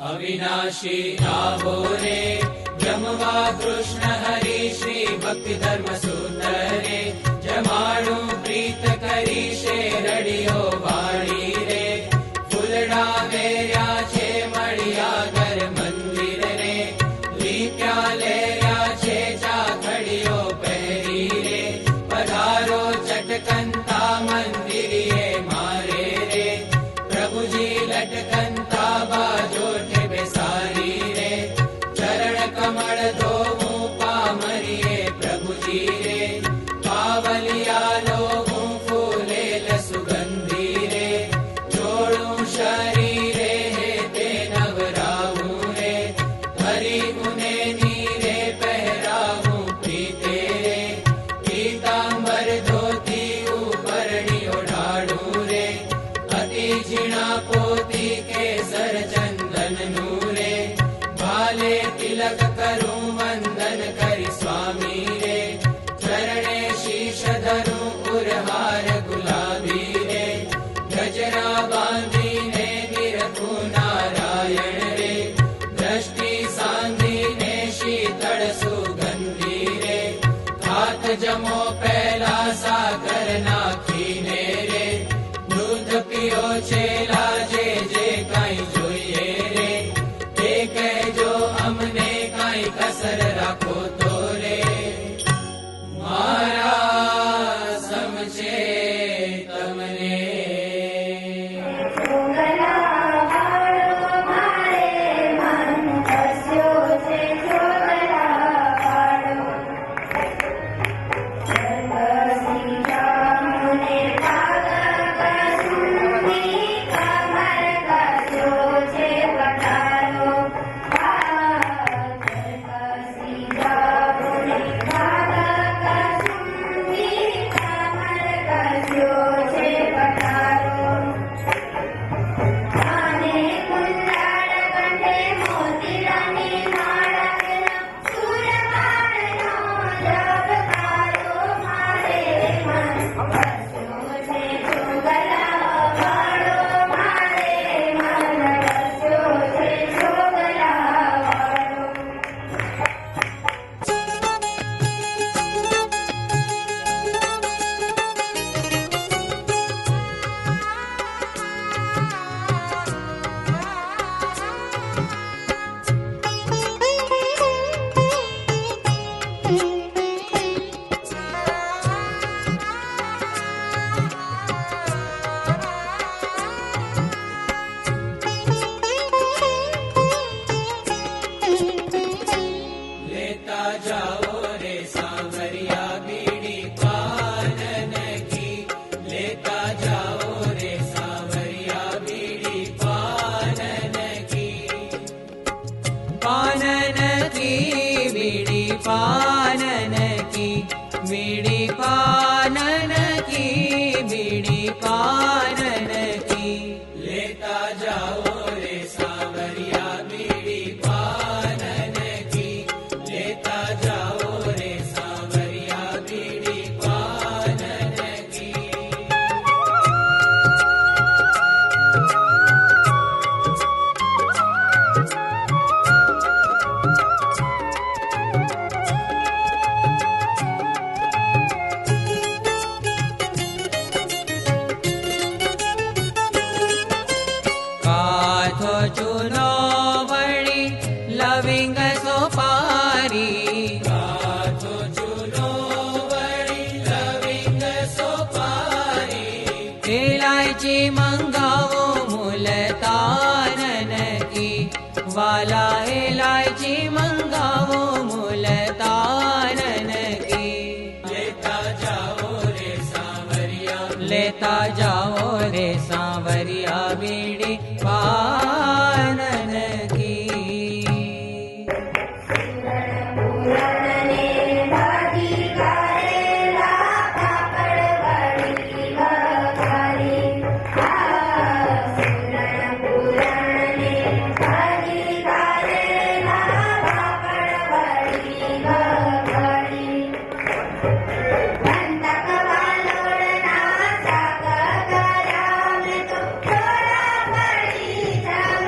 अविनाशी आहो रे जमवा कृष्ण हरि श्री भक्ति धर्म सूत्र रे जमाड़ू प्रीत करी शे रडियो वाणी रे फूलड़ा वेर्या छे मड़िया घर मंदिर रे लीप्या लेर्या छे चाखड़ियो पहरी रे पधारो चटकंता मंदिरिये मारे रे प्रभुजी लटकंता बाजोटे बेसारी रे चरण कमल धोमू पामरिये प्रभुजी रे पावलिया लोगू फूलेल सुगंधी रे जोड़ू शरीरे हे ते नवरावू रे हरि मुने नीरे पहरावू प्रीते रे पीतांबर धोती उपरणी ओढ़ाड़ू रे अति झीणा पोती केसर चंदन नूरे भाले तिलक करूं वंदन करी स्वामी रे चरणे शीश धरूं उरहार गुलाबी रे गजरा बांधी ने निरखूं नारायण रे दृष्टि सांधी ने शीतल सुगंधी रे हाथ जमो पहला साकर नाखीने रे दूध पियो छेला जे जे काई जोइए रे ते कहजो अमने काई कसर राखो तो रे मारा समझे तमने वाला इलायची मंगावो मुल्तानन की लेता जाओ रे सांवरिया लेता जाओ रे सांवरिया बीड़ी पानन की Thank you.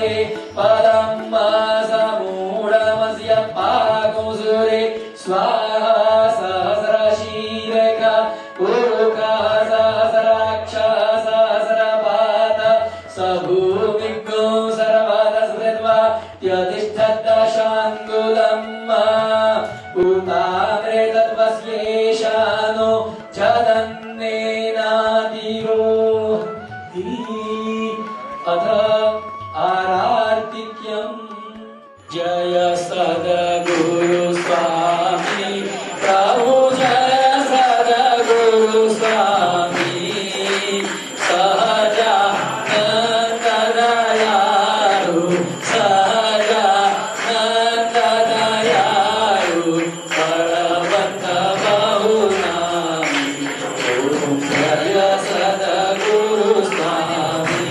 विद्महे पदं समूढमस्य पाकुसुरे स्वाहा सहस्रशीर्षः पुरुषः सहस्राक्षः सहस्रपाद स भूमिज्ञो सर्वदा स्मृत्वा त्यतिष्ठदशाङ्गुलम् उतामृतत्वस्येषानो जदन्नेनातिरो अथ आरार्तिक्यम् जय सद्गुरु स्वामी प्रभु जय सद्गुरु स्वामी सहजानन्द दयालु सहजानन्द दयालु बलवन्त बहुनामी ओम जय सद्गुरु स्वामी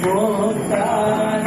Om